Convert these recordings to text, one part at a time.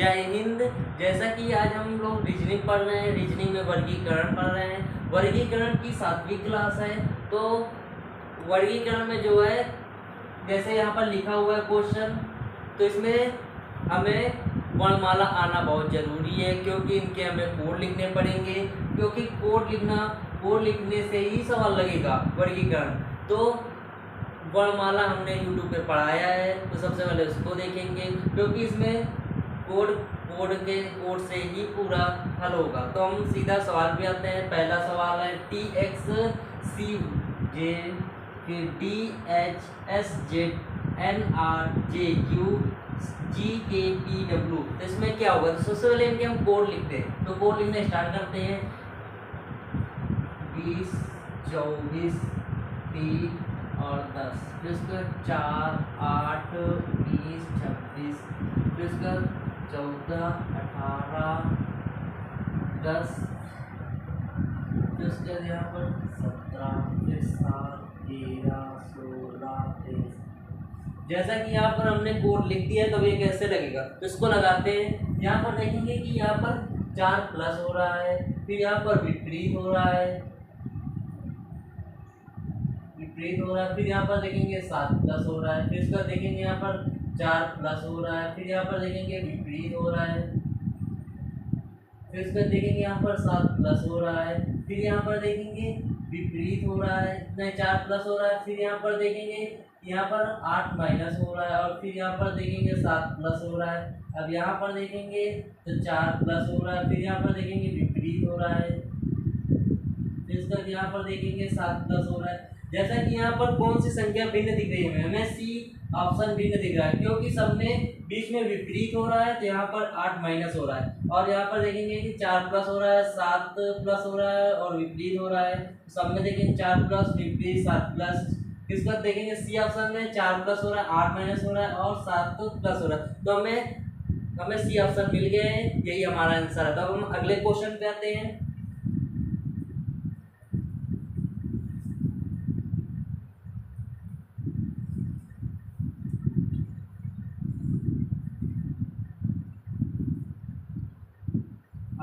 जय हिंद। जैसा कि आज हम लोग रीजनिंग पढ़ रहे हैं, रीजनिंग में वर्गीकरण पढ़ रहे हैं। वर्गीकरण की 7वीं क्लास है। तो वर्गीकरण में जो है, जैसे यहाँ पर लिखा हुआ है क्वेश्चन, तो इसमें हमें वर्णमाला आना बहुत ज़रूरी है, क्योंकि इनके हमें कोड लिखने पड़ेंगे, क्योंकि कोड लिखने से ही सवाल लगेगा वर्गीकरण। तो वर्णमाला हमने यूट्यूब पे पढ़ाया है, तो सबसे पहले उसको देखेंगे, क्योंकि इसमें कोड से ही पूरा हल होगा। तो हम सीधा सवाल पे आते हैं। पहला सवाल है TXCJ फिर DHSZNRJQ GKPW। तो इसमें क्या होगा? तो सबसे पहले इनके हम कोड लिखते हैं। तो कोड लिखना स्टार्ट करते हैं। 20, 24, 30 और 10। फिर उसका 4, 8, 20, 26। फिर उसका 14, 18, 10। फिर उसके बाद यहाँ पर 17, फिर 7, 13, 16, 23। जैसा कि यहाँ पर हमने कोड लिख दिया है, तो ये कैसे लगेगा? तो इसको लगाते हैं। यहाँ पर देखेंगे कि यहाँ पर 4 प्लस हो रहा है, फिर यहाँ पर विपरीत हो रहा है, फिर यहाँ पर देखेंगे 7 प्लस हो रहा है, फिर इसका देखेंगे यहाँ पर 4 प्लस हो रहा है, फिर यहाँ पर देखेंगे विपरीत हो रहा है, फिर इसका देखेंगे यहाँ पर 7 प्लस हो रहा है, फिर यहाँ पर देखेंगे विपरीत हो रहा है, नहीं 4 प्लस हो रहा है, फिर यहाँ पर देखेंगे यहाँ पर 8 माइनस हो रहा है, और फिर यहाँ पर देखेंगे 7 प्लस हो रहा है। अब यहाँ पर देखेंगे तो 4 प्लस हो रहा है, फिर यहाँ पर देखेंगे विपरीत हो रहा है, फिर इसका यहाँ पर देखेंगे 7 प्लस हो रहा है। जैसा कि यहाँ पर कौन सी संख्या भिन्न दिख रही है? हमें सी ऑप्शन भिन्न दिख रहा है, क्योंकि सब में बीच में विपरीत हो रहा है, तो यहाँ पर 8 माइनस हो रहा है, और यहाँ पर देखेंगे कि 4 प्लस हो रहा है, 7 प्लस हो रहा है और विपरीत हो रहा है। सब में देखेंगे 4 प्लस विपरीत 7 प्लस। इसका देखेंगे सी ऑप्शन में 4 प्लस हो रहा है, 8 माइनस हो रहा है और 7 प्लस हो रहा है। तो हमें सी ऑप्शन मिल गए हैं, यही हमारा आंसर है। तो अब हम अगले क्वेश्चन पे आते हैं।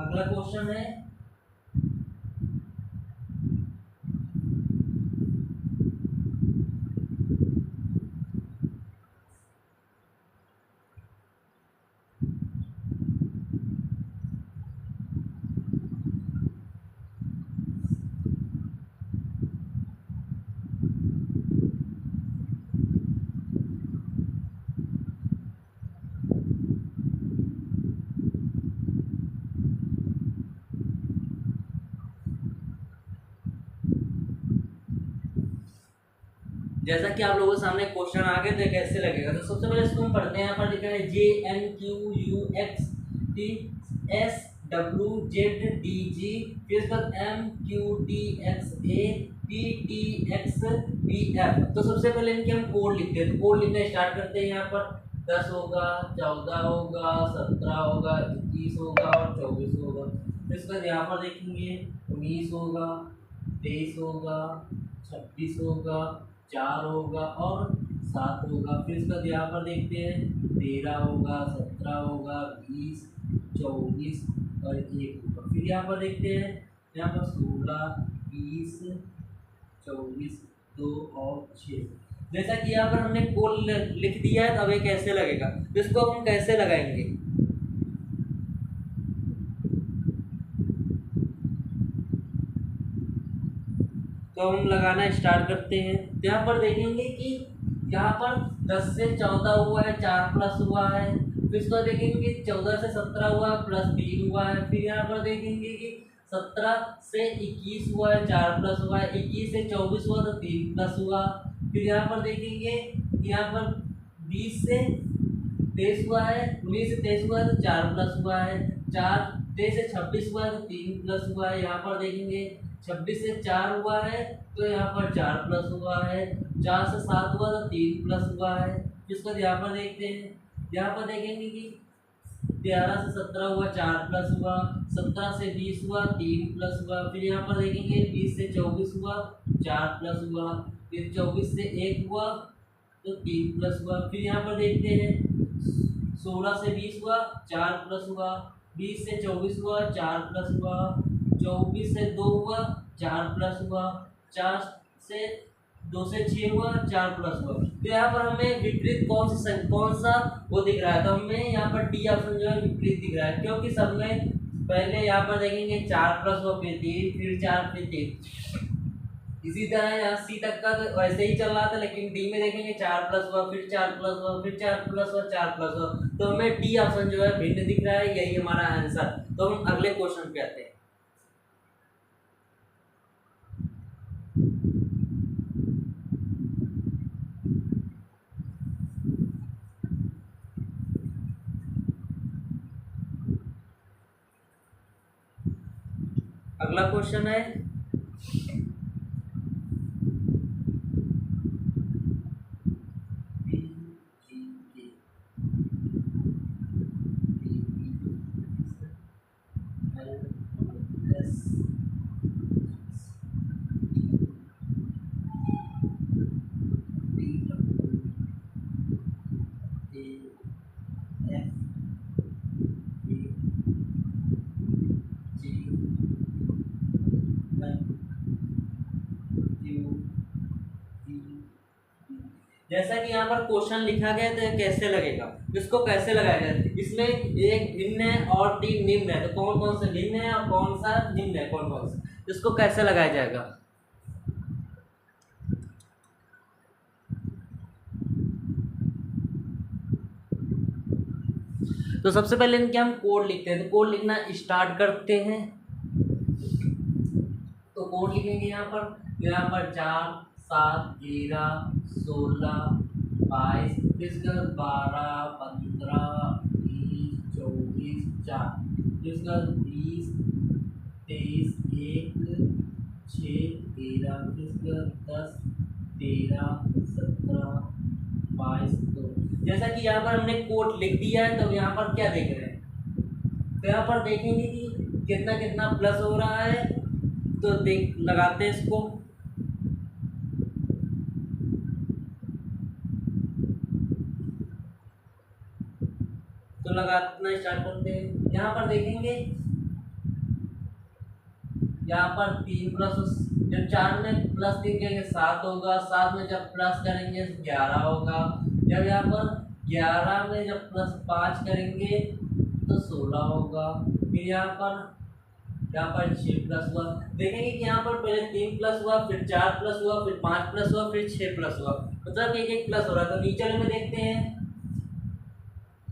अगला क्वेश्चन है जैसा कि आप लोगों के सामने क्वेश्चन आ गए, तो कैसे लगेगा? तो सबसे पहले इसको हम पढ़ते हैं। यहाँ पर लिखा है JNQUXTSWZDG, फिर उसके बाद MQTXAPTXBF। तो सबसे पहले इनके हम कोड लिखते हैं। तो कोड लिखना स्टार्ट करते हैं। यहाँ पर 10 होगा, 14 होगा, 17 होगा, 21 होगा और 24 होगा। फिर उसके बाद यहाँ पर देखेंगे 19 होगा, 23 होगा, 26 होगा, 4 होगा और 7 होगा। फिर इसका यहाँ पर देखते हैं 13 होगा, 17 होगा, 20, 24 और 1 होगा। फिर यहाँ पर देखते हैं यहाँ पर 16, 20, 24, 2 और 6। जैसा कि यहाँ पर हमने कोड लिख दिया है, तो अब ये कैसे लगेगा? तो इसको हम कैसे लगाएंगे? तो हम लगाना स्टार्ट करते हैं। तो यहाँ पर देखेंगे कि यहाँ पर 10 से 14 हुआ है, 4 प्लस हुआ है। फिर इसको देखेंगे 14 से 17 हुआ है, प्लस 3 हुआ है। फिर यहाँ पर देखेंगे कि 17 से 21 हुआ है, 4 प्लस हुआ है। 21 से 24 हुआ तो 3 प्लस हुआ। फिर यहाँ पर देखेंगे कि यहाँ पर 20 से 23 हुआ है, 19 से 23 हुआ है तो 4 प्लस हुआ है। 23 से 26 हुआ है तो 3 प्लस हुआ है। यहाँ पर देखेंगे 26 से 4 हुआ है तो यहाँ पर 4 प्लस हुआ है। 4 से 7 हुआ तो 3 प्लस हुआ है। जिसको यहाँ पर देखते हैं, यहाँ पर देखेंगे कि 13 से 17 हुआ, 4 प्लस हुआ। 17 से 20 हुआ, 3 प्लस हुआ। फिर यहाँ पर देखेंगे 20 से 24 हुआ, 4 प्लस हुआ। फिर 24 से 1 हुआ तो 3 प्लस हुआ। फिर यहाँ पर देखते हैं 16 से 20 हुआ 4 प्लस हुआ, 20 से 24 हुआ 4 प्लस हुआ, 24 से 2 हुआ 4 प्लस हुआ, 4 से 2 से 6 हुआ 4 प्लस हुआ। तो यहाँ पर हमें विपरीत कौन सा वो दिख रहा है, तो हमें यहाँ पर डी ऑप्शन जो है विपरीत दिख रहा है, क्योंकि सब में पहले यहाँ पर देखेंगे 4 प्लस हुआ फिर 3 फिर 4 फिर 3, इसी तरह यहाँ सी तक का तो वैसे ही चल रहा था, लेकिन डी में देखेंगे 4 प्लस हुआ फिर 4 प्लस हुआ फिर 4 प्लस हुआ 4 प्लस हुआ, तो हमें डी ऑप्शन जो है भिन्न दिख रहा है, यही हमारा आंसर। तो हम अगले क्वेश्चन पे आते हैं। अगला क्वेश्चन है जैसा कि यहाँ पर क्वेश्चन लिखा गया तो कैसे लगेगा, इसको कैसे लगाया जाए, इसमें एक भिन्न है और 3 निम्न है, तो कौन कौन से भिन्न है और कौन सा निम्न है, कौन कौन सा, इसको कैसे लगाया जाएगा। तो सबसे पहले इनके हम कोड लिखते हैं, तो कोड लिखना स्टार्ट करते हैं। तो कोड लिखेंगे यहाँ पर 4 7 13 16 22 इसका 12 15 20 24 4 इसका 20 23 1 6 13 इसका 10 13 17 22 2। जैसा कि यहाँ पर हमने कोड लिख दिया है, तो यहाँ पर क्या देख रहे हैं, तो यहाँ पर देखेंगे कि कितना कितना प्लस हो रहा है, तो देख लगाते हैं इसको। तो लगाना स्टार्ट करते हैं। यहाँ पर देखेंगे यहाँ पर 3 प्लस, जब 4 में प्लस 3 करेंगे 7 होगा, 7 में जब प्लस करेंगे 11 होगा, जब यहाँ पर 11 में जब प्लस 5 करेंगे तो 16 होगा, फिर यहाँ पर 6 प्लस हुआ। देखेंगे कि यहाँ पर पहले 3 प्लस हुआ फिर 4 प्लस हुआ फिर 5 प्लस हुआ फिर 6 प्लस हुआ, मतलब एक एक प्लस हो रहा है। तो नीचे में देखते हैं,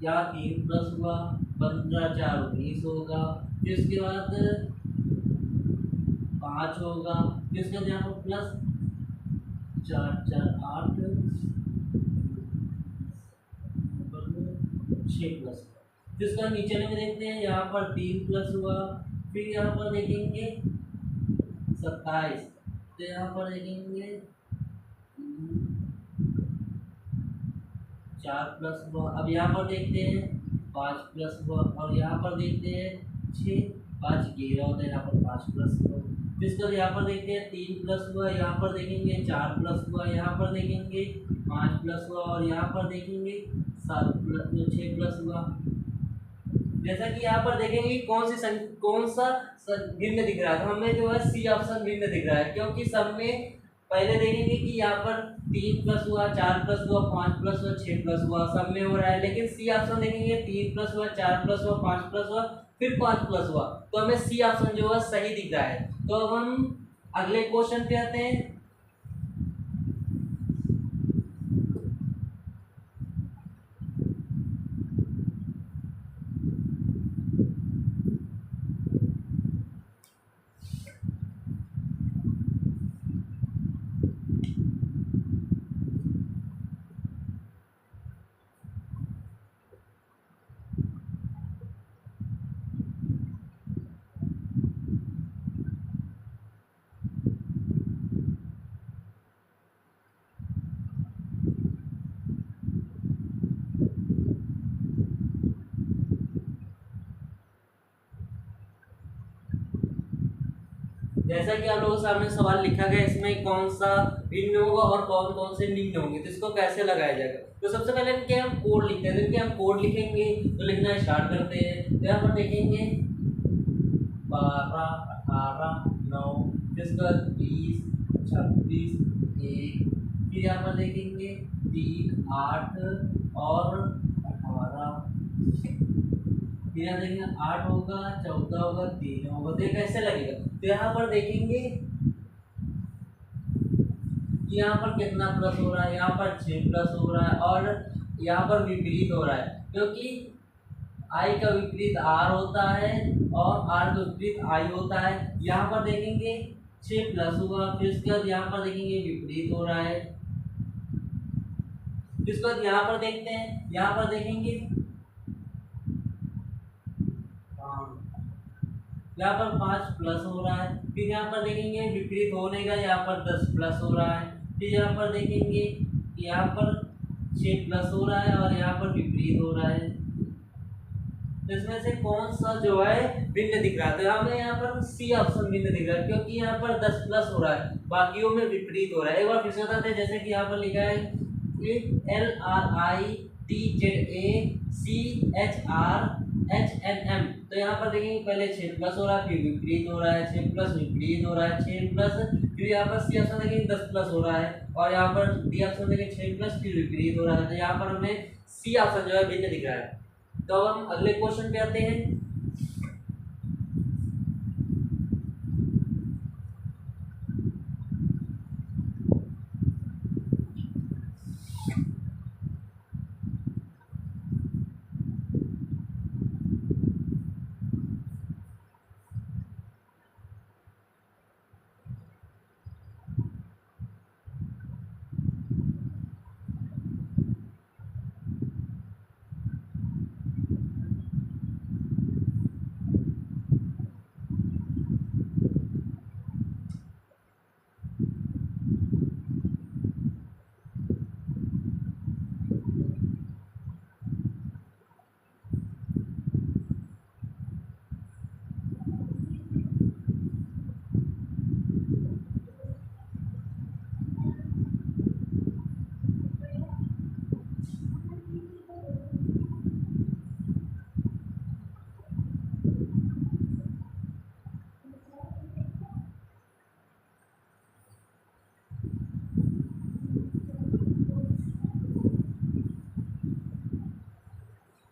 यहाँ 3 प्लस हुआ 15 4 19 होगा, फिर उसके बाद 5 होगा, फिर उसके बाद यहाँ पर प्लस 4 4 8 6 प्लस हुआ, फिर उसके बाद नीचे में देखते हैं, यहाँ पर 3 प्लस हुआ, फिर यहाँ पर देखेंगे 27, तो यहाँ पर देखेंगे 4 प्लस हुआ। अब यहाँ पर देखते हैं 5 प्लस हुआ, और यहाँ पर देखते हैं 6 5 11 होता है, यहाँ पर 5 प्लस हुआ। फिर इसके बाद यहाँ पर देखते हैं 3 प्लस हुआ, यहाँ पर देखेंगे 4 प्लस हुआ, यहाँ पर देखेंगे 5 प्लस हुआ, और यहाँ पर देखेंगे 7 प्लस 6 प्लस हुआ। जैसा कि यहाँ पर देखेंगे कौन सा भिन्न दिख रहा है, तो हमें जो है सी ऑप्शन भिन्न दिख रहा है, क्योंकि सब में पहले देखेंगे कि यहाँ पर 3 प्लस हुआ 4 प्लस हुआ 5 प्लस हुआ 6 प्लस हुआ, सब में हो रहा है, लेकिन सी ऑप्शन देखेंगे 3 प्लस हुआ 4 प्लस हुआ 5 प्लस हुआ फिर 5 प्लस हुआ, तो हमें सी ऑप्शन जो है सही दिख रहा है। तो अब हम अगले क्वेश्चन पे आते हैं। जैसा कि आप लोगों के सामने सवाल लिखा गया, इसमें कौन सा भिन्न होगा और कौन कौन से निम्न होंगे, तो इसको कैसे लगाया जाएगा। तो सबसे पहले क्या हम कोड लिखते हैं, तो हम कोड लिखेंगे, तो लिखना स्टार्ट करते हैं। तो यहाँ पर देखेंगे 12, 18, 9, इसके बाद 20, 26, 1, फिर यहाँ पर देखेंगे 3, 8 और 18, फिर यहाँ देखेंगे 8 होगा, 14 होगा, 3 होगा, तो ये कैसे लगेगा। तो यहाँ पर देखेंगे यहाँ पर कितना प्लस हो रहा है, यहाँ पर 6 प्लस हो रहा है और यहाँ पर विपरीत हो रहा है, क्योंकि आई का विपरीत आर होता है और आर का विपरीत आई होता है। यहाँ पर देखेंगे 6 प्लस हुआ, फिर उसके बाद यहाँ पर देखेंगे विपरीत हो रहा है। फिर उसके बाद यहाँ पर देखते हैं, यहाँ पर देखेंगे यहाँ पर 5 प्लस हो रहा है, फिर यहाँ पर देखेंगे विपरीत होने का, यहाँ पर 10 प्लस हो रहा है, फिर यहाँ पर देखेंगे यहाँ पर 6 प्लस हो रहा है और यहाँ पर विपरीत हो रहा है। तो इसमें से कौन सा जो है भिन्न दिख रहा है, तो हमें यहाँ पर सी ऑप्शन भिन्न दिख रहा है, क्योंकि यहाँ पर 10 प्लस हो रहा है, बाकियों में विपरीत हो रहा है। एक बार फिर से बताते हैं, जैसे कि यहाँ पर लिखा है LRITZACHRHNM, तो यहाँ पर देखेंगे पहले 6 प्लस हो रहा है, फिर विपरीत हो रहा है, 6 प्लस विपरीत हो रहा है, 6 प्लस, फिर यहाँ पर सी ऑप्शन देखेंगे 10 प्लस हो रहा है और यहाँ पर डी ऑप्शन देखेंगे 6 प्लस फिर विपरीत हो रहा है। तो यहाँ पर हमें सी ऑप्शन जो है भिन्न दिख रहा है। तो अब हम अगले क्वेश्चन पे आते हैं।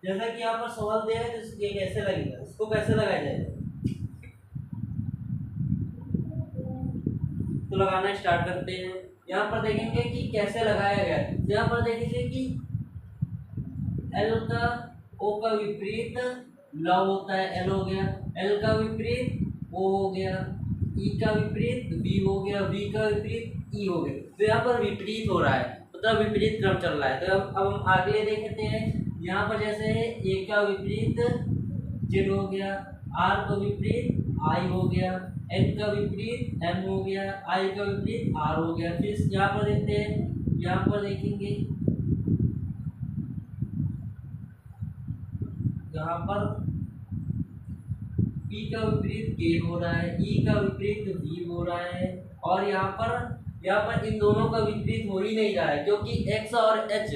जैसा कि यहाँ पर सवाल दिया है, तो ये कैसे लगेगा, इसको कैसे लगाया जाएगा, तो लगाना स्टार्ट करते हैं। यहाँ पर देखेंगे कि कैसे लगाया गया है। यहाँ पर देखेंगे कि एल का ओ का विपरीत ल होता है, एल हो गया, एल का विपरीत ओ हो गया, ई का विपरीत बी हो गया, बी का विपरीत ई हो गया। तो यहाँ पर विपरीत हो रहा है, मतलब विपरीत क्रम चल रहा है। तो अब हम आगे देखते हैं। यहाँ पर जैसे ए का विपरीत जेड हो गया, आर का विपरीत आई हो गया, एन का विपरीत एम हो गया, आई का विपरीत आर हो गया। फिर यहाँ पर देखते हैं, यहाँ पर देखेंगे यहाँ पर पी का विपरीत के हो रहा है, ई का विपरीत वी हो रहा है और यहाँ पर इन दोनों का विपरीत हो ही नहीं रहा है, क्योंकि एक्स और एच,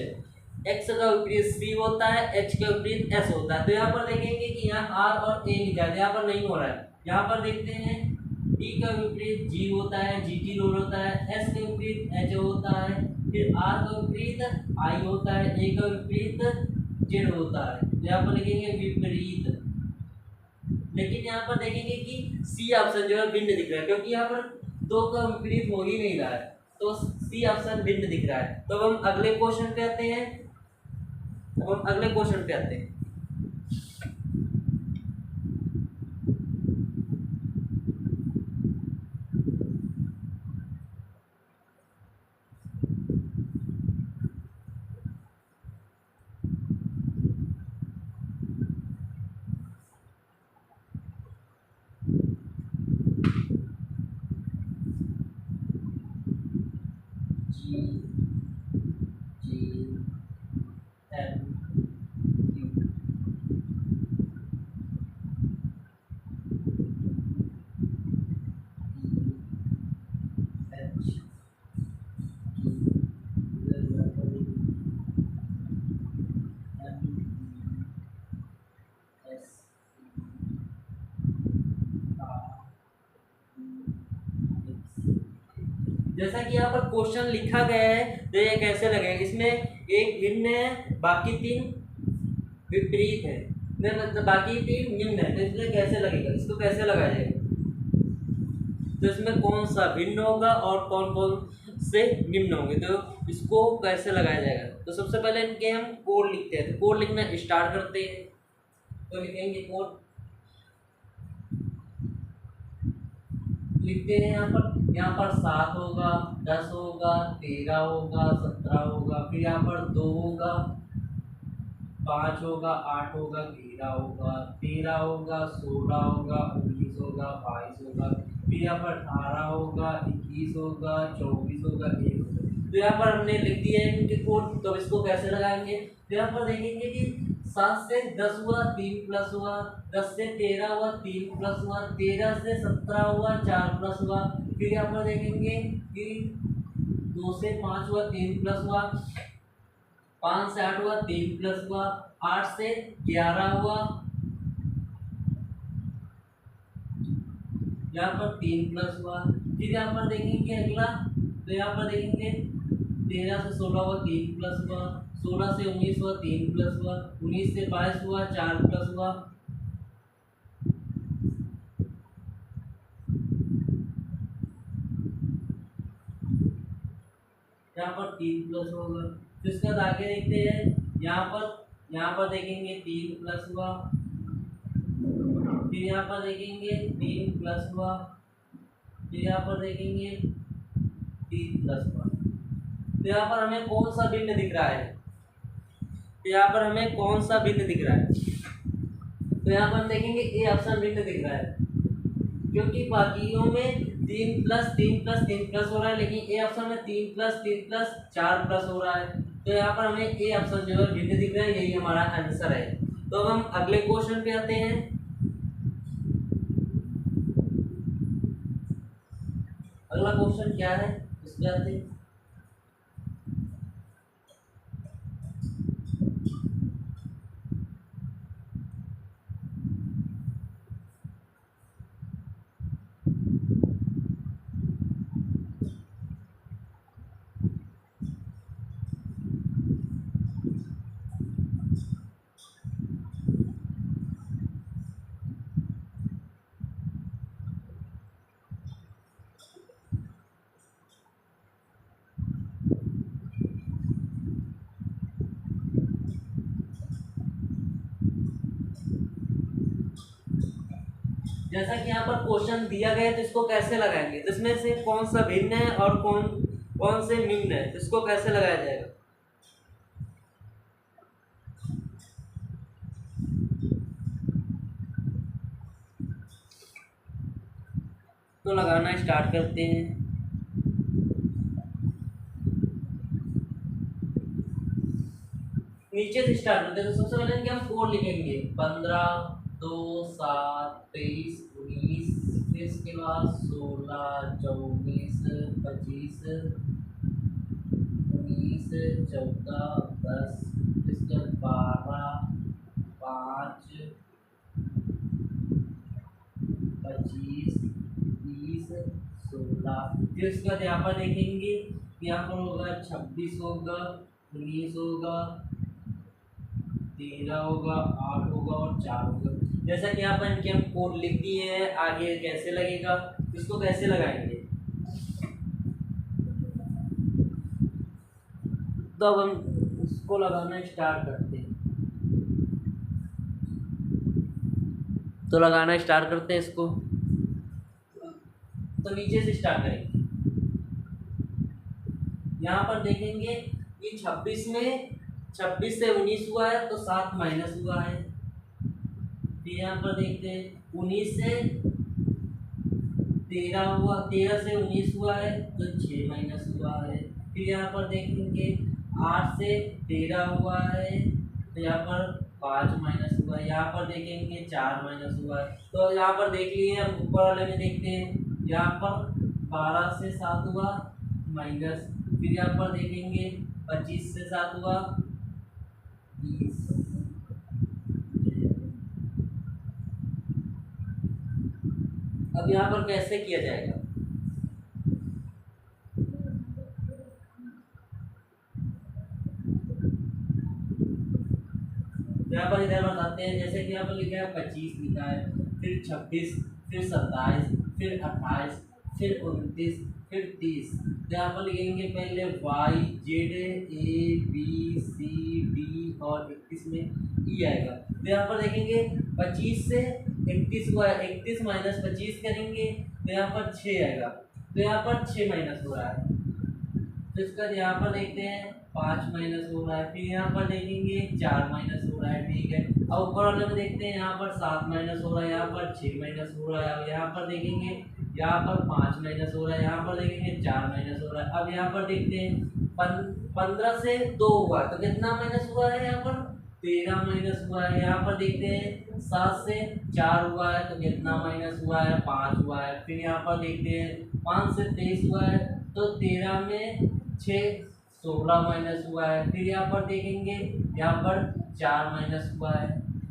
एक्स का विपरीत सी होता है, एच का विपरीत एस होता है। तो यहाँ पर देखेंगे कि यहाँ आर और ए लिखा है, यहाँ पर नहीं हो रहा है। यहाँ पर देखते हैं डी का विपरीत जी होता है, जी टी रोल होता है, एस का विपरीत एच होता है, फिर आर का विपरीत आई होता है, ए का विपरीत जेड होता है। तो यहाँ पर लिखेंगे विपरीत। लेकिन यहाँ पर देखेंगे कि सी ऑप्शन जो है भिन्न दिख रहा है, क्योंकि यहाँ पर दो का विपरीत हो ही नहीं रहा है, तो सी ऑप्शन भिन्न दिख रहा है। तो अब हम अगले क्वेश्चन पे आते हैं। जैसा कि यहाँ पर क्वेश्चन लिखा गया है तो ये कैसे लगेगा, इसमें एक भिन्न है बाकी तीन विपरीत है, मतलब बाकी तीन निम्न है, तो इसलिए कैसे लगेगा, इसको कैसे लगाया जाएगा, तो इसमें कौन सा भिन्न होगा और कौन कौन से निम्न होंगे, तो इसको कैसे लगाया जाएगा। तो सबसे पहले इनके हम कोड लिखते हैं, तो कोड लिखना स्टार्ट करते हैं। तो लिखेंगे कोड, लिखते हैं यहाँ पर 7 होगा, 10 होगा, 13 होगा, 17 होगा, फिर यहाँ पर 2 होगा, 5 होगा, 8 होगा, 11 होगा, 13 होगा, 16 होगा, 19 होगा, 22 होगा, फिर यहाँ पर 18 होगा, 21 होगा, 24 होगा, 1 होगा। तो यहाँ पर हमने लिख दिया है इनके कोड, तो इसको कैसे लगाएंगे, तो यहाँ पर देखेंगे कि 7 से 10 हुआ, 3 प्लस हुआ, 10 से 13 हुआ, 3 प्लस हुआ, 13 से 17 हुआ, 4 प्लस हुआ, फिर यहाँ पर देखेंगे कि 2 से 5 हुआ, 3 प्लस हुआ, 5 से 8 हुआ, 3 प्लस हुआ, 8 से 11 हुआ, यहाँ पर 3 प्लस हुआ, फिर यहाँ पर देखेंगे अगला, तो यहाँ पर देखेंगे 13 से 16 हुआ, 3 प्लस हुआ, 16 से 19 हुआ, 3 प्लस हुआ, 19 से 22 हुआ, 4 प्लस हुआ, यहाँ पर 3 प्लस होगा। फिर इसके बाद आगे देखते हैं, यहाँ पर देखेंगे 3 प्लस हुआ, फिर यहाँ पर देखेंगे 3 प्लस हुआ, फिर यहाँ पर देखेंगे 3 प्लस हुआ। तो यहाँ पर हमें कौन सा भिन्न दिख रहा है, तो यहाँ पर हमें कौन सा भिन्न दिख रहा है, तो यहाँ पर देखेंगे ए ऑप्शन भिन्न दिख रहा है, क्योंकि बाकियों में 3 प्लस 3 प्लस 3 प्लस हो रहा है, लेकिन ए ऑप्शन में 3 प्लस 3 प्लस 4 प्लस हो रहा है। तो यहाँ पर हमें ए ऑप्शन जो है भिन्न दिख रहा है, यही हमारा आंसर है। तो अब हम अगले क्वेश्चन पे आते हैं। अगला क्वेश्चन क्या है, इस पे आते हैं। जैसा कि यहाँ पर क्वेश्चन दिया गया है, तो इसको कैसे लगाएंगे, तो इसमें से कौन सा भिन्न है और कौन कौन से निम्न है, तो इसको कैसे लगाया जाएगा। तो लगाना स्टार्ट करते हैं। नीचे से स्टार्ट करते हैं, तो सबसे पहले इनके हम कोड लिखेंगे 15, 2, 7, 23, 19, फिर इसके बाद 16, 24, 25, 19, 14, 10, इसके बाद 12, 5, 25, 30, 16, फिर इसके बाद यहाँ पर देखेंगे, यहाँ पर होगा 26 होगा, 19 होगा, 13 होगा, 8 होगा और 4 होगा। जैसा कि यहाँ पर इनके हम कोड लिख दिए हैं, आगे कैसे लगेगा, इसको कैसे लगाएंगे। तो अब हम इसको लगाना स्टार्ट करते हैं। तो लगाना स्टार्ट करते हैं इसको, तो नीचे से स्टार्ट करेंगे। यहाँ पर देखेंगे कि 26 में 26 से 19 हुआ है, तो 7 माइनस हुआ है। फिर यहाँ पर देखते हैं 19 से 13 हुआ, 13 से 19 हुआ है, तो 6 माइनस हुआ है। फिर यहाँ पर देखेंगे 8 से 13 हुआ है, तो यहाँ पर 5 माइनस हुआ है। यहाँ पर देखेंगे 4 माइनस हुआ है। तो यहाँ पर देख लिए, हम ऊपर वाले में देखते हैं, यहाँ पर 12 से 7 हुआ माइनस, फिर यहाँ पर देखेंगे 25 से 7 हुआ 20। अब यहाँ पर कैसे किया जाएगा, तो यहाँ पर इधर बताते हैं, जैसे कि यहाँ पर लिखा है 25 लिखा है, फिर 26, फिर 27, फिर 28, फिर 29, फिर 30। तो यहाँ पर लिखेंगे पहले Y Z A B C D और 31 में E आएगा। तो यहाँ पर देखेंगे 25 से 31 को 31 माइनस 25 करेंगे तो यहाँ पर 6 आएगा। तो यहाँ पर 6 माइनस हो रहा है। तो इसका यहाँ पर देखते हैं 5 माइनस हो रहा है, फिर यहाँ पर देखेंगे 4 माइनस हो रहा है, ठीक है। अब ऊपर वाले में देखते हैं यहाँ पर 7 माइनस हो रहा है, यहाँ पर 6 माइनस हो रहा है। अब यहाँ पर देखेंगे यहाँ पर 5 माइनस हो रहा है, यहाँ पर देखेंगे 4 माइनस हो रहा है। अब यहाँ पर देखते हैं 15 से 2 हुआ तो कितना माइनस हुआ है, यहाँ पर 13 माइनस हुआ है। यहाँ पर देखते हैं 7 से 4 हुआ है तो कितना माइनस हुआ है, 5 हुआ है। फिर यहाँ पर देखते हैं 5 से 23 हुआ है तो 13 में 6 16 माइनस हुआ है। फिर यहाँ पर देखेंगे यहाँ पर 4 माइनस हुआ है।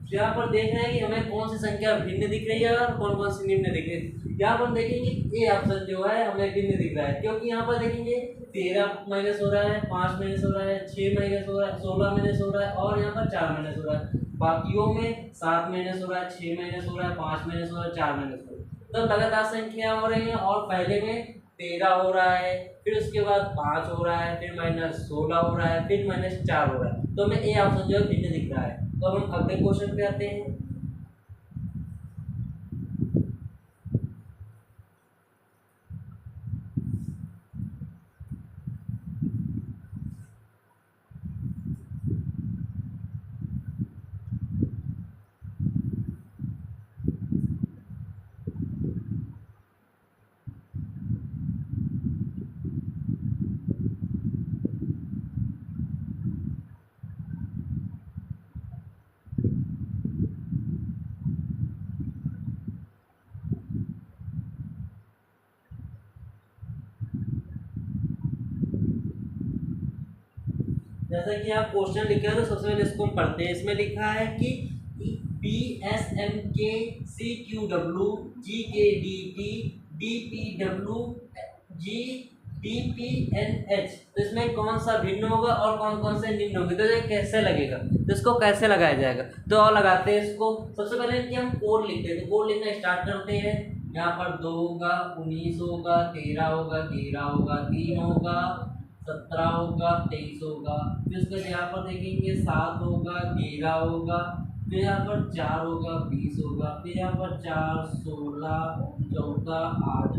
तो यहाँ पर देख रहे हैं कि हमें कौन सी संख्या भिन्न दिख रही है और कौन कौन सी निम्न दिख रही है। यहाँ पर देखेंगे ए ऑप्शन जो है हमें भिन्न दिख रहा है, क्योंकि यहाँ पर देखेंगे 13 माइनस हो रहा है, 5 माइनस हो रहा है, 6 माइनस हो रहा है, 16 माइनस हो रहा है और यहाँ पर 4 माइनस हो रहा है। बाकियों में 7 माइनस हो रहा है, 6 माइनस हो रहा है, 5 माइनस हो रहा है, 4 माइनस हो रहा है। तो लगातार संख्या हो रही है और पहले में 13 हो रहा है, फिर उसके बाद 5 हो रहा है, फिर -16 हो रहा है, फिर -4 हो रहा है। तो हमें ए ऑप्शन जो है भिन्न दिख रहा है। तो हम अगले क्वेश्चन पे आते हैं। जैसा कि आप क्वेश्चन लिखे हैं तो सबसे पहले इसको हम पढ़ते हैं। इसमें लिखा है कि BSMK CQW GKDP DPW GDPNH, तो इसमें कौन सा भिन्न होगा और कौन कौन से निम्न होंगे, तो ये कैसे लगेगा, तो इसको कैसे लगाया जाएगा। तो और लगाते हैं इसको। सबसे पहले कि हम कोड लिखते हैं, तो कोड लिखना स्टार्ट करते हैं। यहाँ पर 2 होगा, 19 होगा, 13 होगा, 13 होगा, 3 होगा, 17 होगा, 23 होगा। फिर उसके बाद यहाँ पर देखेंगे 7 होगा, 13 होगा, फिर यहाँ पर 4 होगा, 20 होगा, फिर यहाँ पर 4 16 14 8।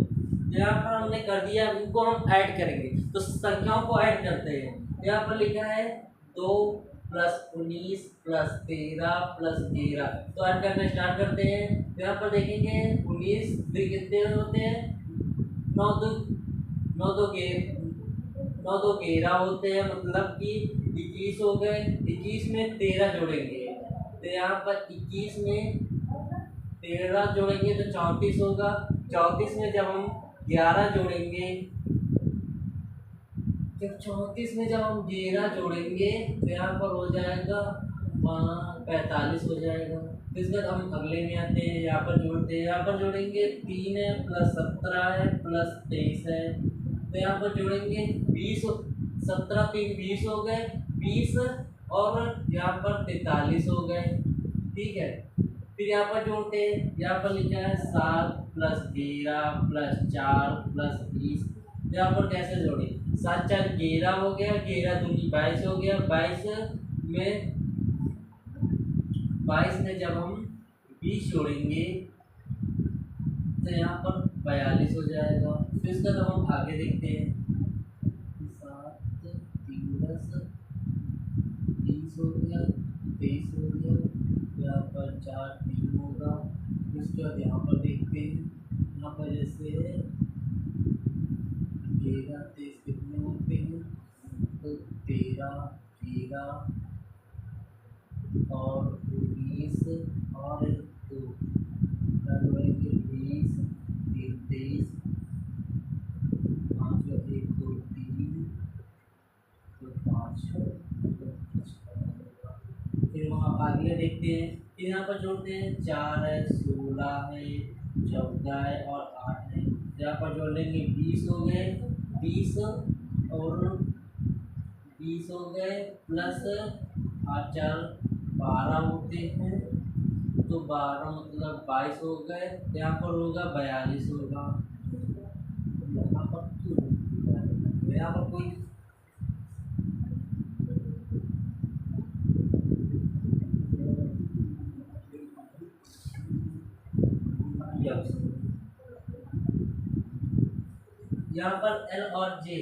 तो यहाँ पर हमने कर दिया, इनको हम ऐड करेंगे तो संख्याओं को ऐड करते हैं। यहाँ पर लिखा है 2 + 19 + 13 + 13, तो ऐड करना स्टार्ट करते हैं। तो यहाँ पर देखेंगे 19 भी कितने होते हैं, 9 2 11 होते हैं, मतलब कि 21 हो गए। 21 में 13 जोड़ेंगे तो यहाँ पर 21 में 13 जोड़ेंगे तो 34 होगा। 34 में जब हम 11 जोड़ेंगे, जब 34 में जब हम 11 जोड़ेंगे तो यहाँ पर हो जाएगा 45 हो जाएगा। तो इसके बाद हम अगले में आते हैं, यहाँ पर जोड़ते हैं। यहाँ पर जोड़ेंगे 3 है + 17 है + 23 है, तो यहाँ पर जोड़ेंगे 20, 17 3 20 हो गए, 20 और यहाँ पर 43 हो गए, ठीक है। फिर यहाँ पर जोड़ते हैं, यहाँ पर लिखा है 7 + 13 + 4 + 20। यहाँ पर कैसे जोड़े, 7 4 11 हो गया, 11 दूनी 22 हो गया, 22 में जब हम 20 जोड़ेंगे तो यहाँ पर 42 हो जाएगा। फिर इसका जब हम आगे देखते हैं 7 3 10 30 हो गया, 23 हो गया, यहाँ पर 4 3 होगा। उसके बाद यहाँ पर देखते हैं, यहाँ पर जैसे 13 23 कितने होते हैं, तो 13 13 और 19 और 2 जोड़ेंगे 20 3 23, 5 1 2 3 तो 5। फिर वहाँ आगे देखते हैं, फिर यहाँ पर जोड़ते हैं 4 है, 16 है, 14 है और 8 है। यहाँ पर जोड़ लेंगे 20 हो गए, 20 और 20 हो गए प्लस 8 4 12 होते हैं तो 12 मतलब 22 हो गए, यहाँ पर होगा 42 होगा। यहाँ पर क्यों, यहाँ पर कोई यहाँ पर एल और जे,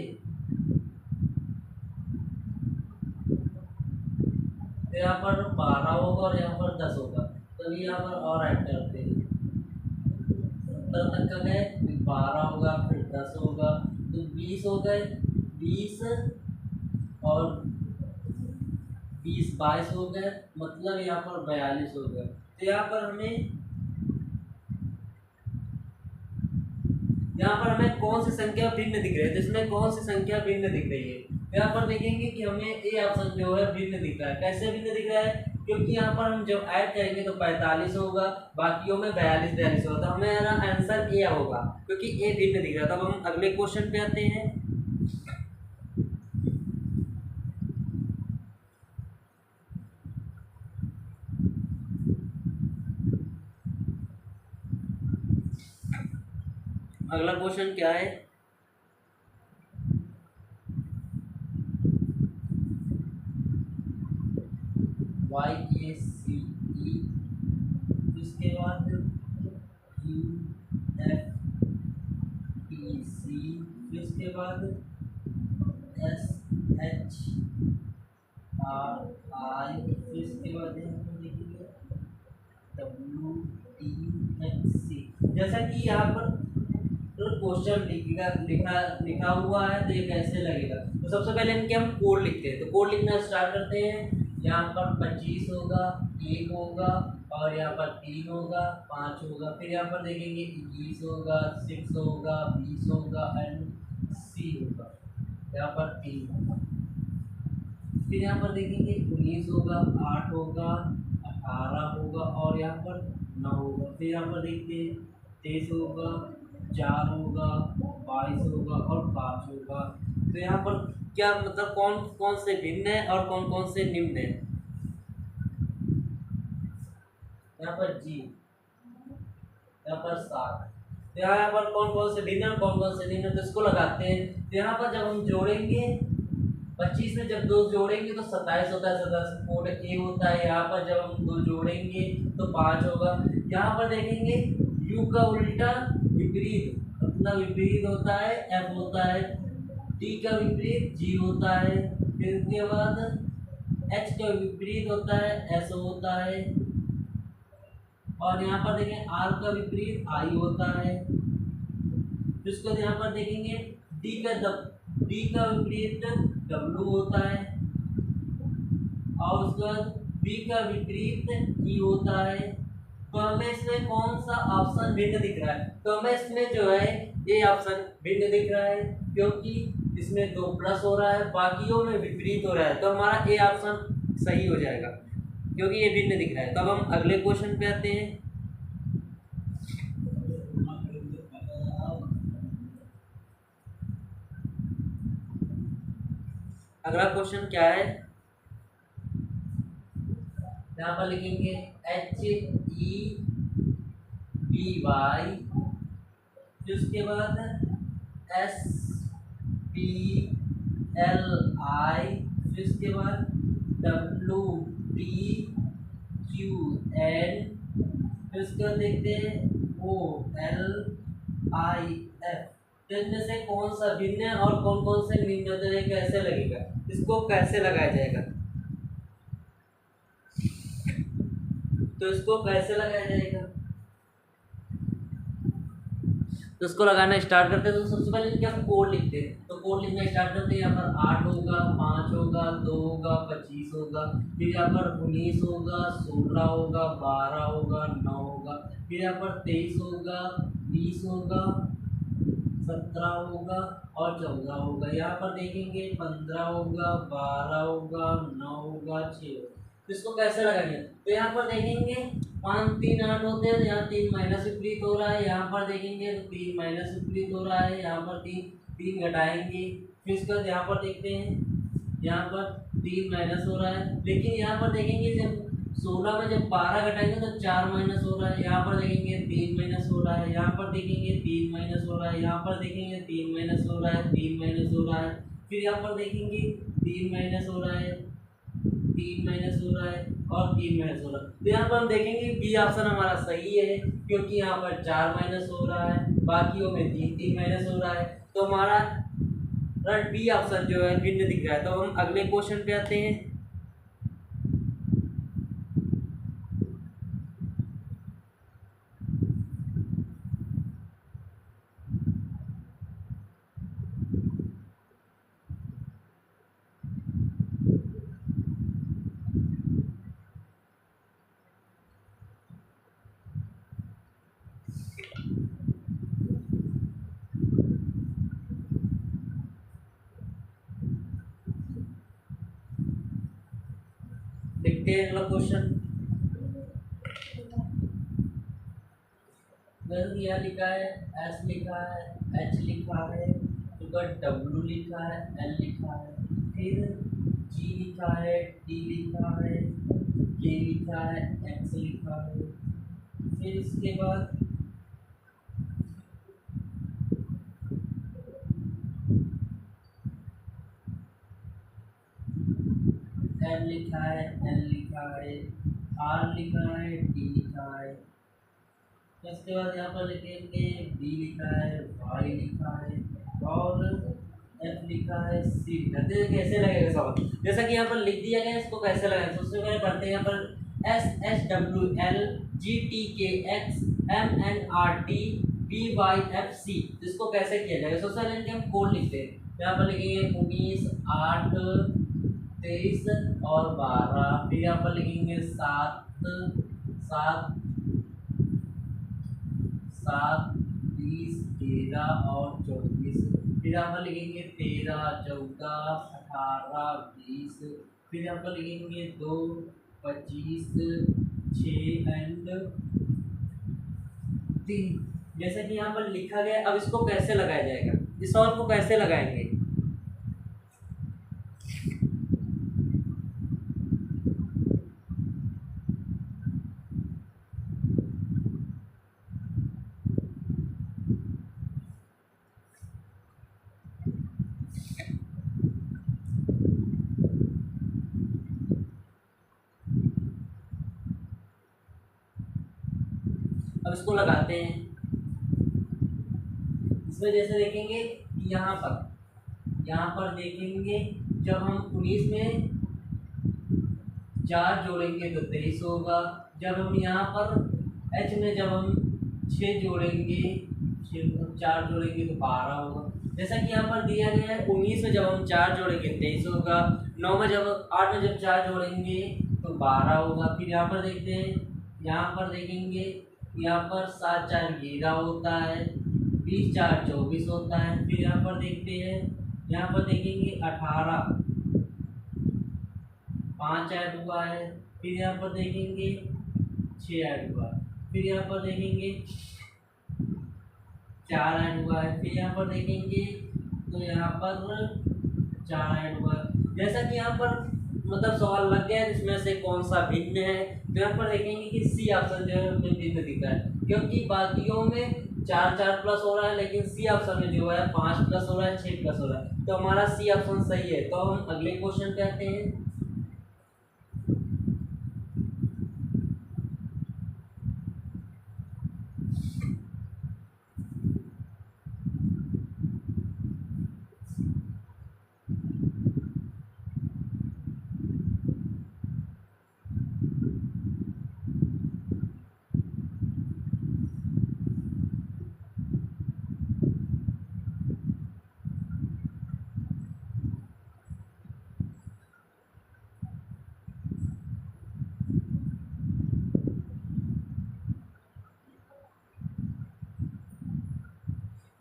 तो यहाँ पर 12 होगा और यहाँ पर 10 होगा, तो यहाँ पर और ऐड करते हैं। 70 तक का गए, फिर 12 होगा, फिर 10 होगा, तो 20 हो गए। 20 और 22 हो गए, मतलब यहाँ पर 42 हो गए। तो यहाँ पर हमें कौन सी संख्या भिन्न दिख रही है, तो इसमें कौन सी संख्या भिन्न दिख रही है। यहाँ पर देखेंगे कि हमें ए ऑप्शन जो है भिन्न दिख रहा है। कैसे भिन्न दिख रहा है, क्योंकि यहाँ पर हम जब ऐड करेंगे तो 45 होगा, बाकियों में 42 होगा, तो हमें आंसर ए होगा क्योंकि ए भिन्न दिख रहा है। तब हम अगले क्वेश्चन पे आते हैं। अगला क्वेश्चन क्या है, YACE, इसके बाद QFTC, इसके बाद SHRI, इसके बाद देखिए WTXC। जैसा कि यहाँ पर क्वेश्चन लिखा हुआ है तो ये कैसे लगेगा, तो सबसे पहले हम कोड लिखते हैं। तो कोड लिखना स्टार्ट करते हैं। यहाँ पर 25 होगा, 1 होगा, और यहाँ पर 3 होगा, 5 होगा, फिर यहाँ पर देखेंगे 21 होगा, 6 होगा, 20 होगा एंड C होगा, यहाँ पर 3 होगा। फिर यहाँ पर देखेंगे 19 होगा, 8 होगा, 18 होगा, और यहाँ पर 9 होगा। फिर यहाँ पर देखते हैं 23 होगा, 4 होगा, 22 होगा और 5 होगा। तो यहाँ पर क्या मतलब कौन कौन से भिन्न है और कौन कौन से निम्न है। यहाँ पर जी, यहाँ पर 7, तो यहाँ पर कौन कौन से भिन्न और कौन कौन से निम्न, तो इसको लगाते हैं। तो यहाँ पर जब हम जोड़ेंगे 25 में जब 2 जोड़ेंगे तो 27 होता है, 27 कोड ए होता है। यहाँ पर जब हम 2 जोड़ेंगे तो 5 होगा। यहाँ पर देखेंगे यू का उल्टा विपरीत अपना विपरीत होता है एफ होता है, टी का विपरीत जी होता है, फिर उसके बाद एच का विपरीत होता है एस होता है, और यहाँ पर देखें आर का विपरीत आई होता है। फिर उसके बाद यहाँ पर देखेंगे डी का विपरीत डब्ल्यू होता है, और उसके बाद बी का विपरीत ई होता है। तो हमें इसमें कौन सा ऑप्शन भिन्न दिख रहा है, तो हमें इसमें जो है ये ऑप्शन भिन्न दिख रहा है, क्योंकि इसमें 2 प्लस हो रहा है, बाकियों में विपरीत हो रहा है, तो हमारा ए ऑप्शन सही हो जाएगा क्योंकि ये भिन्न दिख रहा है। तो अब हम अगले क्वेश्चन पे आते हैं। अगला क्वेश्चन क्या है, यहाँ पर लिखेंगे HEBY, उसके बाद SPLI, उसके बाद WTQN, फिर उसके बाद देखते हैं OLIF। तो इनमें से कौन सा भिन्न है और कौन कौन से निम्न है, तो ये कैसे लगेगा, इसको कैसे लगाया जाएगा, तो इसको कैसे लगाया जाएगा, तो इसको लगाना स्टार्ट करते हैं। तो सबसे पहले क्या हम कोड लिखते हैं, तो कोड लिखना स्टार्ट करते हैं। यहाँ पर 8 होगा, 5 होगा, 2 होगा, 25 होगा, फिर यहाँ पर 19 होगा, 16 होगा, 12 होगा, 9 होगा, फिर यहाँ पर 23 होगा, 20 होगा, 17 होगा और 14 होगा। यहाँ पर देखेंगे 15 होगा, 12 होगा, 9 होगा, 6 होगा। तो इसको कैसे लगाएंगे, तो यहाँ पर देखेंगे 5 3 8 होते हैं, तो यहाँ 3 माइनस विपरीत हो रहा है। यहाँ पर देखेंगे तो 3 माइनस विपरीत हो रहा है, यहाँ पर 3 घटाएंगे, फिर इसके बाद यहाँ पर देखते हैं यहाँ पर 3 माइनस हो रहा है, लेकिन यहाँ पर देखेंगे जब 16 में जब 12 घटाएंगे तो 4 माइनस हो रहा है, यहाँ पर देखेंगे 3 माइनस हो रहा है, यहाँ पर देखेंगे 3 माइनस हो रहा है, यहाँ पर देखेंगे 3 माइनस हो रहा है, 3 माइनस हो रहा है, फिर यहाँ पर देखेंगे 3 माइनस हो रहा है, 3 माइनस हो रहा है और 3 माइनस हो रहा है। तो यहाँ पर हम देखेंगे बी ऑप्शन हमारा सही है, क्योंकि यहाँ पर 4 माइनस हो रहा है, बाकियों में 3 माइनस हो रहा है, तो हमारा बी ऑप्शन जो है भिन्न दिख रहा है। तो हम अगले क्वेश्चन पे आते हैं। देखते हैं अगला क्वेश्चन। यह लिखा है, एस लिखा है, एच लिखा है, डब्ल्यू लिखा है, एल लिखा है, फिर जी लिखा है, टी लिखा है, के लिखा है, एक्स लिखा है, फिर इसके बाद एम लिखा है, एन लिखा है, आर लिखा है, डी लिखा है, इसके बाद यहाँ पर लिखेंगे बी लिखा है, वाई लिखा है और एफ लिखा है, सी लिखा है। तो कैसे लगेगा सवाल, जैसा कि यहाँ पर लिख दिया गया, इसको कैसे लगाएं। तो उससे पहले पढ़ते हैं यहाँ पर S H W L G T K X M N R T B Y F C, इसको कैसे किया जाएगा। सबसे पहले इनके हम कोड लिखते हैं। यहाँ पर लिखेंगे 19 8 23 और 12, फिर यहाँ पर लिखेंगे 7 7 7 20 13 और 24, फिर यहाँ पर लिखेंगे 13 14 18 20, फिर यहाँ पर लिखेंगे 2 25 6 एंड 3। जैसा कि यहाँ पर लिखा गया, अब इसको कैसे लगाया जाएगा, इस सवाल को कैसे लगाएंगे। अब इसको लगाते हैं। इसमें जैसे देखेंगे यहाँ पर देखेंगे, जब हम 19 में 4 जोड़ेंगे तो 23 होगा। जब हम यहाँ पर h में जब हम 6 जोड़ेंगे, 4 जोड़ेंगे तो 12 होगा। जैसा कि यहाँ पर दिया गया है, 19 में जब हम 4 जोड़ेंगे 23 होगा, 9 में जब 8 में जब 4 जोड़ेंगे तो 12 होगा। फिर यहाँ पर देखते हैं, यहाँ पर देखेंगे, यहाँ पर 7 4 11 होता है, 20 4 24 होता है। फिर यहाँ पर देखते हैं, यहाँ पर देखेंगे 18 5 ऐड हुआ है, फिर यहाँ पर देखेंगे 6 ऐड हुआ है, फिर यहाँ पर देखेंगे 4 ऐड हुआ है, फिर यहाँ पर देखेंगे तो यहाँ पर 4 ऐड हुआ है। जैसा कि यहाँ पर मतलब सवाल लग गया है जिसमें से कौन सा भिन्न है, तो यहाँ पर देखेंगे कि सी ऑप्शन जो है उसमें भिन्न दिखता है, क्योंकि बाकियों में 4 4 प्लस हो रहा है, लेकिन सी ऑप्शन में जो है 5 प्लस हो रहा है, 6 प्लस हो रहा है, तो हमारा सी ऑप्शन सही है। तो हम अगले क्वेश्चन पे आते हैं।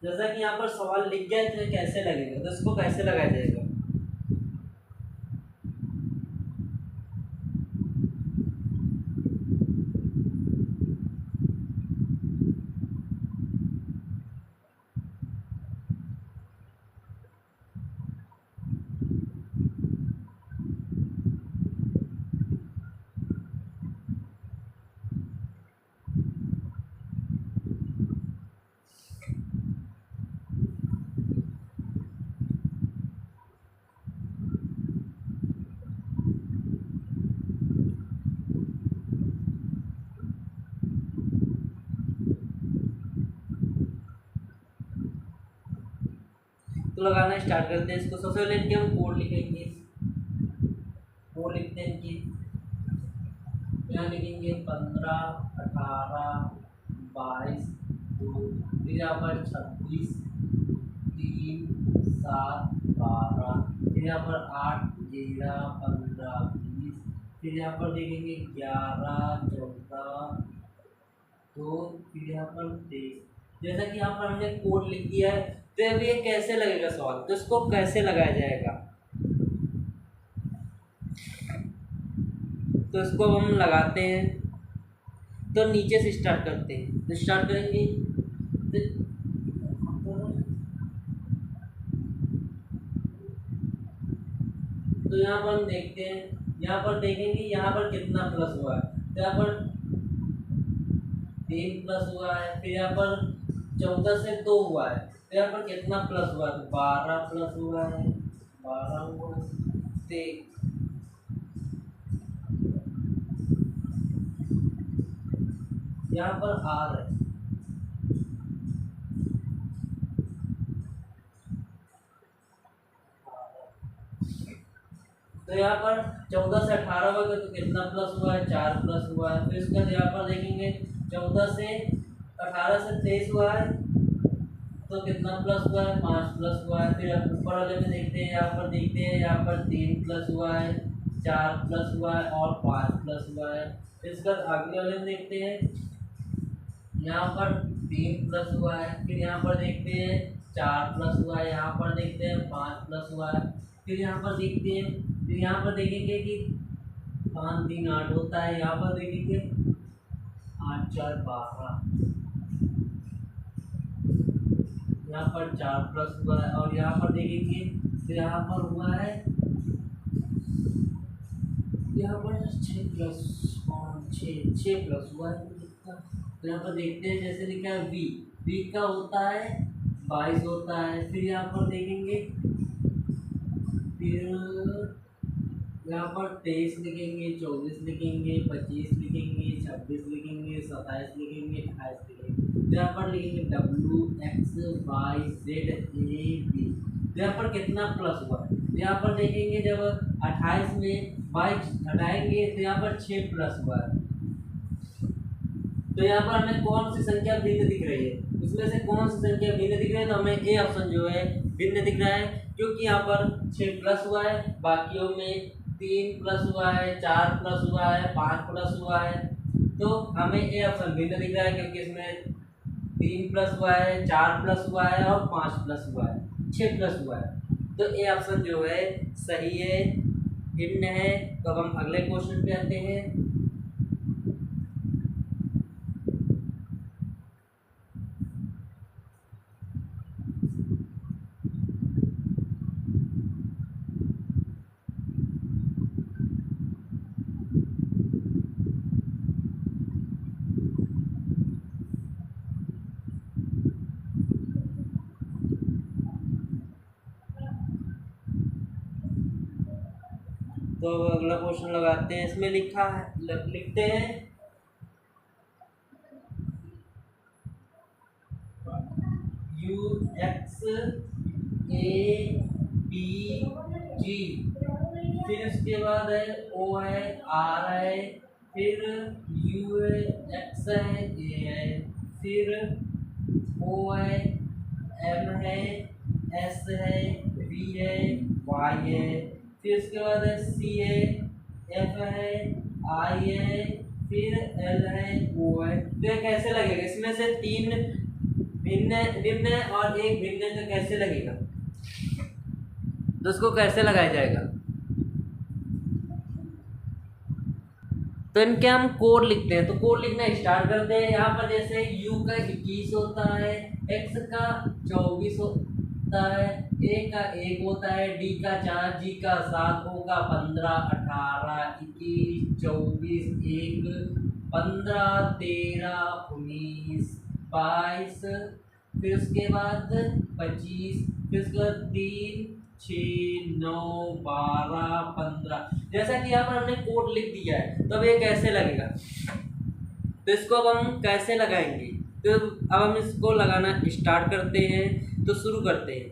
जैसा कि यहाँ पर सवाल लिख गया है, तो कैसे लगेगा, तो इसको कैसे लगाया जाएगा। तो लगाना स्टार्ट करते हैं इसको। सबसे पहले इनके हम कोड लिखेंगे, कोड लिखते हैं इनकी, यहाँ लिखेंगे 15, 18, 22, 2, फिर यहाँ पर 26, 3, 7, 12, फिर यहाँ पर 8, 13, 15, 20, फिर यहाँ पर देखेंगे 11, 14, 2, फिर यहाँ पर 23। जैसा कि यहाँ पर हमने कोड लिख दिया है, तो अब ये कैसे लगेगा सवाल, तो इसको कैसे लगाया जाएगा, तो इसको हम लगाते हैं। तो नीचे से स्टार्ट करते हैं, तो स्टार्ट करेंगे तो यहाँ पर हम देखते हैं, यहाँ पर देखेंगे यहाँ पर कितना प्लस हुआ है, तो यहाँ पर 3 प्लस हुआ है, फिर यहाँ पर 14 से 2 हुआ है, तो यहाँ पर कितना प्लस हुआ है, 12 प्लस हुआ है, 12 हुआ है, यहाँ पर आर है, तो यहाँ पर 14 से 18 हुआ तो कितना प्लस हुआ है, 4 प्लस हुआ है। फिर उसके बाद यहाँ पर देखेंगे 14 से 18 से 23 हुआ है तो कितना प्लस हुआ है, 5 प्लस हुआ है। फिर ऊपर वाले में देखते हैं, यहाँ पर देखते हैं, यहाँ पर 3 प्लस हुआ है, 4 प्लस हुआ है और 5 प्लस हुआ है। फिर इसके बाद आगे वाले में देखते हैं, यहाँ पर 3 प्लस हुआ है, फिर यहाँ पर देखते हैं 4 प्लस हुआ है, यहाँ पर देखते हैं 5 प्लस हुआ है। फिर यहाँ पर देखते हैं, फिर यहाँ पर देखेंगे कि 5 3 8 होता है, यहाँ पर देखेंगे 8 4 12, यहाँ पर 4 प्लस हुआ है और यहाँ पर देखेंगे तो यहाँ पर हुआ है, यहाँ पर 6 प्लस 6 प्लस हुआ है। तो यहाँ पर देखते हैं, जैसे लिखा है वी का होता है 22 होता है। फिर यहाँ पर देखेंगे, फिर यहाँ पर 23 लिखेंगे, 24 लिखेंगे, 25 लिखेंगे, 26 लिखेंगे, 27 लिखेंगे, 28 लिखेंगे। तो यहाँ पर लिखेंगे W X Y Z A B। तो यहाँ पर कितना प्लस हुआ है, तो यहाँ पर देखेंगे जब 28 में 22 हटाएंगे तो यहाँ पर 6 प्लस हुआ है। तो यहाँ पर हमें कौन सी संख्या भिन्न दिख रही है, इसमें से कौन सी संख्या भिन्न दिख रही है, तो हमें ए ऑप्शन जो है भिन्न दिख रहा है, क्योंकि यहाँ पर 6 प्लस हुआ है, बाकियों में 3 प्लस हुआ है, 4 प्लस हुआ है, 5 प्लस हुआ है। तो हमें ए ऑप्शन भिन्न दिख रहा है, क्योंकि इसमें 3 प्लस हुआ है, 4 प्लस हुआ है और 5 प्लस हुआ है, 6 प्लस हुआ है। तो ए ऑप्शन जो है सही है, भिन्न है। तो अब हम अगले क्वेश्चन पे आते हैं। तो अगला क्वेश्चन लगाते हैं, इसमें लिखा है, लिखते हैं UX ABG, फिर उसके बाद है O है, R है, फिर U है, X है, A है, फिर O है, M है, S है, V है, Y है, फिर उसके बाद है C है, F है, I है, फिर L है, O है। तो ये कैसे लगेगा, इसमें से 3 भिन्न भिन्न और एक भिन्न, तो कैसे लगेगा, तो इसको कैसे लगाया जाएगा, तो इनके हम कोड लिखते हैं। तो कोड लिखना स्टार्ट करते हैं। यहाँ पर जैसे U का 21 होता है, X का 24 होता है, A का 1 होता है, D का 4, G का 7, O का 15, 18, 21, 24, 1, 15, 13, 19, 22, फिर उसके बाद 25, फिर उसके बाद 3, 6, 9, 12, 15। जैसा कि यहाँ पर हमने कोड लिख दिया है, तो अब ये कैसे लगेगा, तो इसको अब हम कैसे लगाएंगे, तो अब हम इसको लगाना स्टार्ट करते हैं। तो शुरू करते हैं,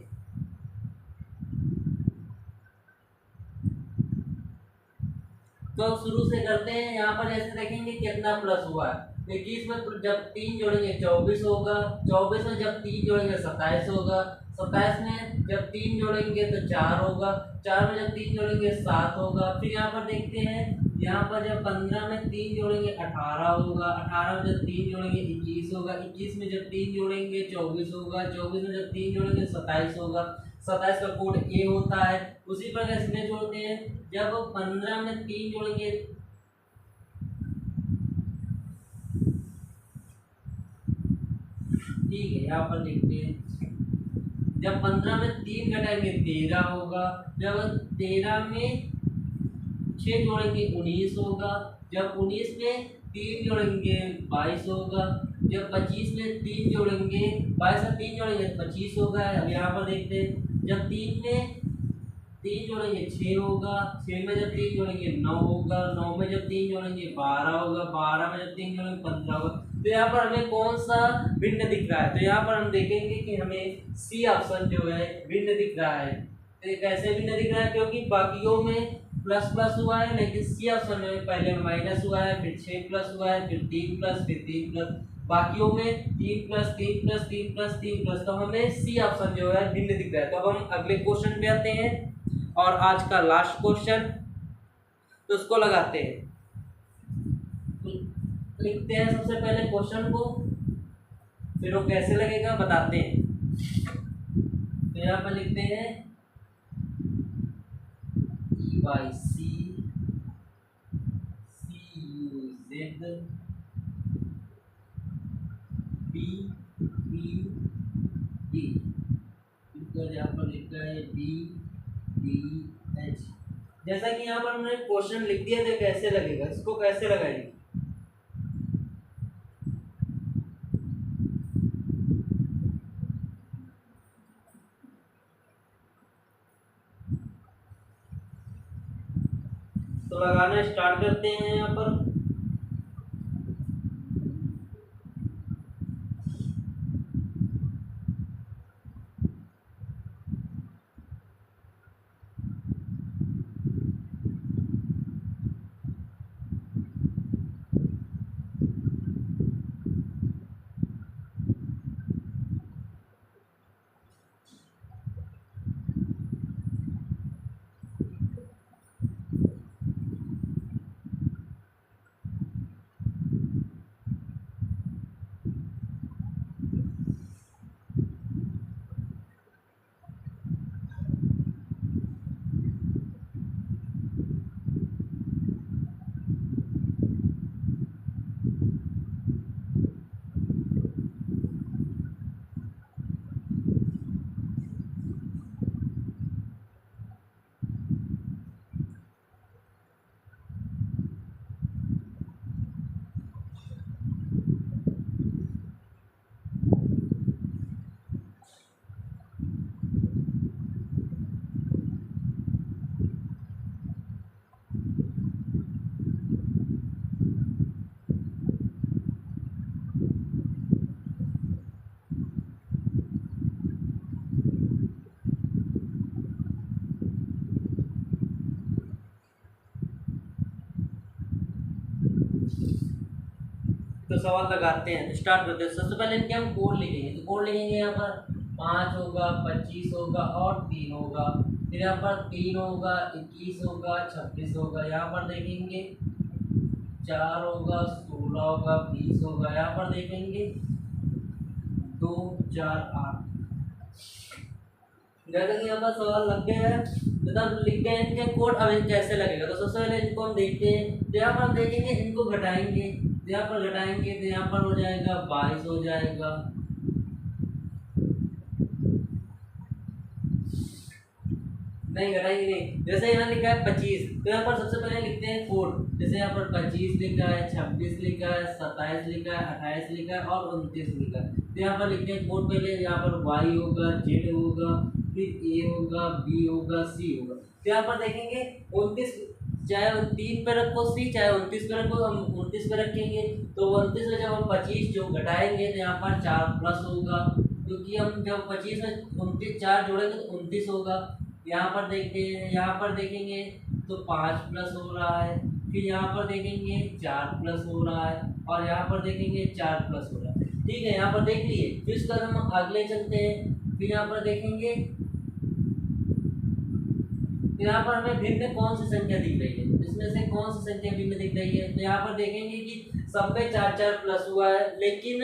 तो शुरू से करते हैं। यहाँ पर जैसे देखेंगे कितना प्लस हुआ है। 21 में जब 3 जोड़ेंगे 24 होगा, 24 में जब 3 जोड़ेंगे 27 होगा, 27 में जब 3 जोड़ेंगे तो 4 होगा, 4 में जब 3 जोड़ेंगे 7 होगा। फिर यहाँ पर देखते हैं, यहाँ पर जब 15 में 3 जोड़ेंगे 18 होगा, 18 में जब 3 जोड़ेंगे 21 होगा, 21 में जब 3 जोड़ेंगे 24 होगा, 24 में जब 3 जोड़ेंगे 27 होगा, 27 का कोड ए होता है। उसी प्रकार इसमें जोड़ते हैं, जब 15 में 3 जोड़ेंगे ठीक है, यहाँ पर देखते हैं, जब 15 में 3 घटाएंगे 13 होगा, जब 13 में 6 जोड़ेंगे 19 होगा, जब 19 में 3 जोड़ेंगे 22 होगा, जब 25 में 3 जोड़ेंगे 22 में 3 जोड़ेंगे 25 होगा। अब यहाँ पर देखते हैं, जब 3 में 3 जोड़ेंगे 6 होगा, 6 में जब 3 जोड़ेंगे 9 होगा, 9 में जब 3 जोड़ेंगे 12 होगा, 12 में जब 3 जोड़ेंगे 15 होगा। तो यहाँ पर हमें कौन सा भिन्न दिख रहा है? तो यहाँ पर हम देखेंगे कि हमें सी ऑप्शन जो है भिन्न दिख रहा है। तो ये कैसे भिन्न दिख रहा है? क्योंकि बाकियों में प्लस प्लस हुआ है, लेकिन सी ऑप्शन में पहले माइनस हुआ है, फिर 6 प्लस हुआ है, फिर 3 प्लस, फिर 3 प्लस, बाकियों में 3 प्लस 3 प्लस 3 प्लस 3 प्लस। तो हमें सी ऑप्शन जो है भिन्न दिख रहा है। तो अब हम अगले क्वेश्चन पे आते हैं और आज का लास्ट क्वेश्चन, तो उसको लगाते हैं। लिखते हैं सबसे पहले क्वेश्चन को, फिर वो कैसे लगेगा बताते हैं। तो यहाँ पर लिखते हैं E by C U Z B B D, यहाँ पर लिखा है बी डी एच। जैसा कि यहाँ पर हमने क्वेश्चन लिख दिया, तो कैसे लगेगा, इसको कैसे लगाएंगे? तो लगाना स्टार्ट करते हैं। यहाँ पर तो सवाल लगाते हैं, स्टार्ट करते हैं। सबसे पहले इनके हम कोड लिखेंगे। तो कोड लिखेंगे, यहाँ पर 5 होगा, 25 होगा और 3 होगा। फिर यहाँ पर 3 होगा, 21 होगा, 26 होगा। यहाँ पर देखेंगे 4 होगा, 16 होगा, 20 होगा। यहाँ पर देखेंगे 2 4 8। जैसा कि यहाँ पर सवाल लग गया है, मतलब लिख गए इनके कोड। अब इनके कैसे लगेगा? तो सबसे पहले इनको हम देखते हैं। तो यहाँ पर हम देखेंगे, इनको घटाएंगे, यहाँ पर घटाएंगे तो यहाँ पर हो जाएगा 22 हो जाएगा। नहीं घटाएंगे नहीं। जैसे यहाँ लिखा है 25, तो यहाँ पर सबसे पहले लिखते हैं कोड। जैसे यहाँ पर 25 लिखा है, 26 लिखा है, 27 लिखा है, 28 लिखा है और 29 लिखा है। तो यहाँ पर लिखते हैं कोड। पहले यहाँ पर Y होगा, Z होगा, फिर A होगा, B होगा, C होगा। तो यहाँ पर देखेंगे 29, चाहे 3 पे रखो सी, चाहे 29 पे रखो, हम 29 पे रखेंगे। तो 29 में जब हम 25 जो घटाएंगे तो यहाँ पर 4 प्लस होगा, क्योंकि हम जब 25 में 29 4 जोड़ेंगे तो 29 होगा। यहाँ पर देखते हैं, यहाँ पर देखेंगे तो 5 प्लस हो रहा है, फिर यहाँ पर देखेंगे 4 प्लस हो रहा है और यहाँ पर देखेंगे 4 प्लस हो रहा है। ठीक है, यहाँ पर देख लिए। फिर उसके बाद हम अगले चलते हैं। फिर यहाँ पर देखेंगे, तो यहाँ पर हमें भिन्न कौन सी संख्या दिख रही है, इसमें से कौन सी संख्या भिन्न दिख रही है। तो यहाँ पर देखेंगे कि सब में 4 प्लस हुआ है, लेकिन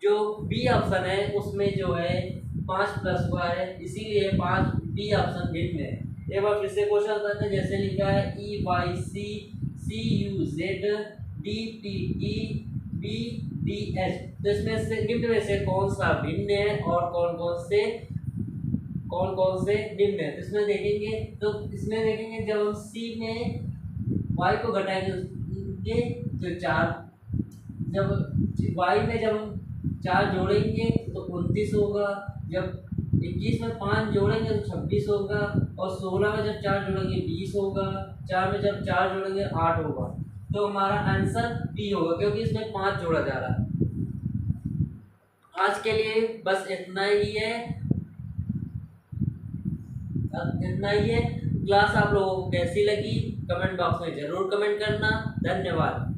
जो बी ऑप्शन है उसमें जो है 5 प्लस हुआ है, इसीलिए 5 बी ऑप्शन भिन्न है। एक बार फिर से क्वेश्चन करते हैं। जैसे लिखा है EYC CUZ DPE BDH, तो इसमें से निम्न में से कौन सा भिन्न है और कौन कौन से निम्न है। तो इसमें देखेंगे, तो इसमें देखेंगे जब हम C में y को घटाएंगे तो 4, जब y में जब हम 4 जोड़ेंगे तो 29 होगा, जब 21 में 5 जोड़ेंगे तो 26 होगा, और 16 में जब 4 जोड़ेंगे 20 होगा, 4 में जब 4 जोड़ेंगे 8 होगा। तो हमारा आंसर बी होगा, क्योंकि इसमें 5 जोड़ा जा रहा है। आज के लिए बस इतना ही है। क्लास आप लोगों को कैसी लगी कमेंट बॉक्स में जरूर कमेंट करना। धन्यवाद।